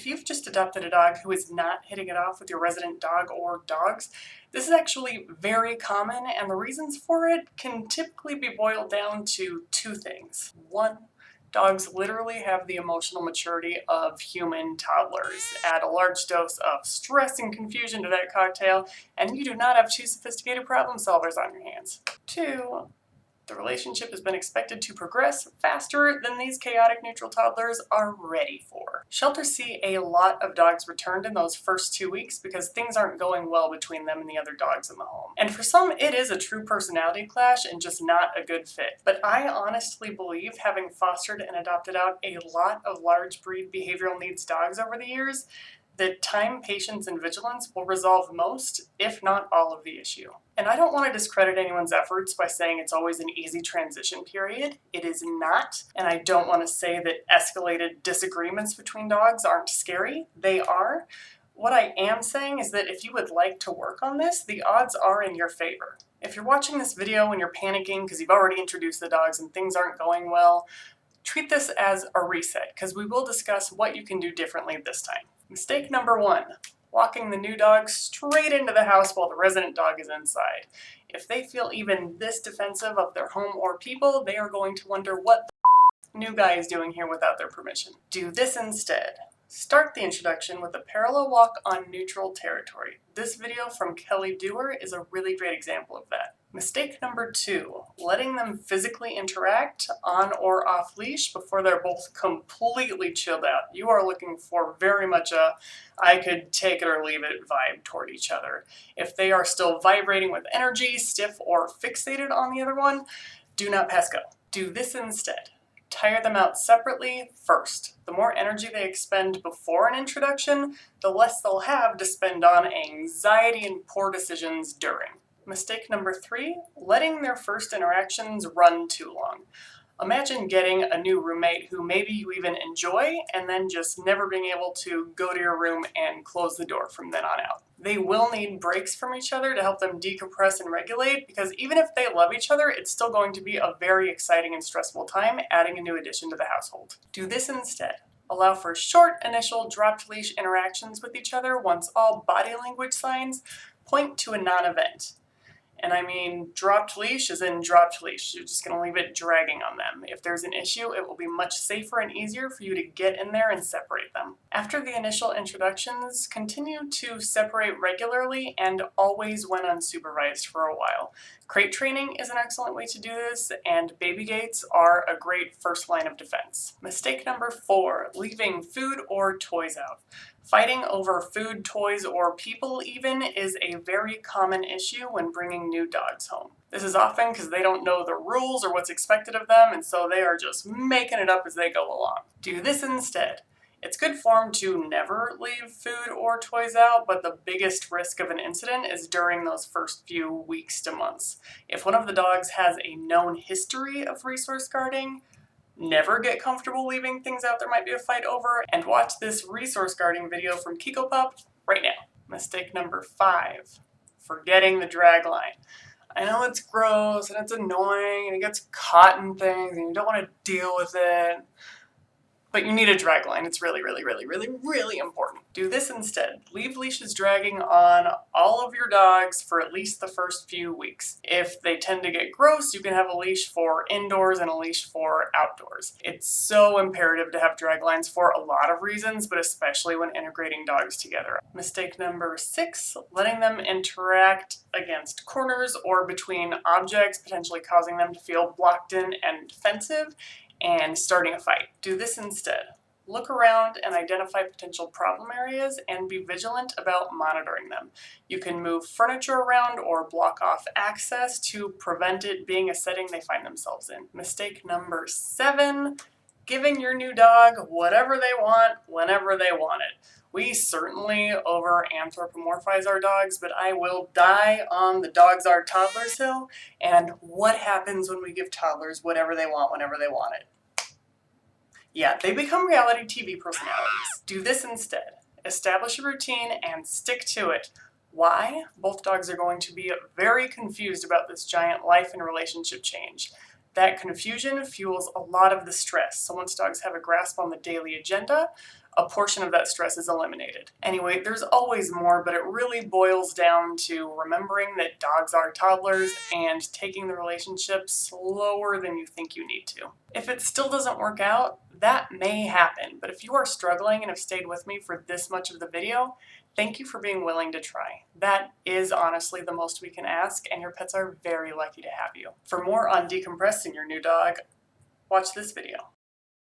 you've just adopted a dog who is not hitting it off with your resident dog or dogs, this is actually very common, and the reasons for it can typically be boiled down to two things. One, dogs literally have the emotional maturity of human toddlers. Add a large dose of stress and confusion to that cocktail, and you do not have two sophisticated problem solvers on your hands. Two, the relationship has been expected to progress faster than these chaotic neutral toddlers are ready for. Shelters see a lot of dogs returned in those first 2 weeks because things aren't going well between them and the other dogs in the home. And for some, it is a true personality clash and just not a good fit. But I honestly believe, having fostered and adopted out a lot of large breed behavioral needs dogs over the years, that time, patience, and vigilance will resolve most, if not all, of the issue. And I don't want to discredit anyone's efforts by saying it's always an easy transition period. It is not. And I don't want to say that escalated disagreements between dogs aren't scary. They are. What I am saying is that if you would like to work on this, the odds are in your favor. If you're watching this video and you're panicking because you've already introduced the dogs and things aren't going well, treat this as a reset, because we will discuss what you can do differently this time. Mistake number one, walking the new dog straight into the house while the resident dog is inside. If they feel even this defensive of their home or people, they are going to wonder what the new guy is doing here without their permission. Do this instead. Start the introduction with a parallel walk on neutral territory. This video from Kelly Dewar is a really great example of that. Mistake number two, letting them physically interact on or off leash before they're both completely chilled out. You are looking for very much a I could take it or leave it vibe toward each other. If they are still vibrating with energy, stiff or fixated on the other one, do not pass go. Do this instead. Tire them out separately first. The more energy they expend before an introduction, the less they'll have to spend on anxiety and poor decisions during. Mistake number three, letting their first interactions run too long. Imagine getting a new roommate who maybe you even enjoy and then just never being able to go to your room and close the door from then on out. They will need breaks from each other to help them decompress and regulate, because even if they love each other, it's still going to be a very exciting and stressful time adding a new addition to the household. Do this instead. Allow for short initial dropped leash interactions with each other once all body language signs point to a non-event. And I mean dropped leash as in dropped leash. You're just going to leave it dragging on them. If there's an issue, it will be much safer and easier for you to get in there and separate them. After the initial introductions, continue to separate regularly and always when unsupervised for a while. Crate training is an excellent way to do this, and baby gates are a great first line of defense. Mistake number four, leaving food or toys out. Fighting over food, toys, or people even is a very common issue when bringing new dogs home. This is often because they don't know the rules or what's expected of them, and so they are just making it up as they go along. Do this instead. It's good form to never leave food or toys out, but the biggest risk of an incident is during those first few weeks to months. If one of the dogs has a known history of resource guarding, never get comfortable leaving things out there might be a fight over, and watch this resource guarding video from Kiko Pup right now. Mistake number five, forgetting the dragline. I know it's gross and it's annoying and it gets caught in things and you don't want to deal with it, but you need a dragline. It's really, really, really, really, really important. Do this instead. Leave leashes dragging on all of your dogs for at least the first few weeks. If they tend to get gross, you can have a leash for indoors and a leash for outdoors. It's so imperative to have draglines for a lot of reasons, but especially when integrating dogs together. Mistake number six, letting them interact against corners or between objects, potentially causing them to feel blocked in and defensive, and starting a fight. Do this instead. Look around and identify potential problem areas and be vigilant about monitoring them. You can move furniture around or block off access to prevent it being a setting they find themselves in. Mistake number seven, giving your new dog whatever they want, whenever they want it. We certainly over-anthropomorphize our dogs, but I will die on the dogs are toddlers hill. And what happens when we give toddlers whatever they want, whenever they want it? Yeah, they become reality TV personalities. Do this instead. Establish a routine and stick to it. Why? Both dogs are going to be very confused about this giant life and relationship change. That confusion fuels a lot of the stress. So once dogs have a grasp on the daily agenda, a portion of that stress is eliminated. Anyway, there's always more, but it really boils down to remembering that dogs are toddlers and taking the relationship slower than you think you need to. If it still doesn't work out, that may happen, but if you are struggling and have stayed with me for this much of the video, thank you for being willing to try. That is honestly the most we can ask, and your pets are very lucky to have you. For more on decompressing your new dog, watch this video.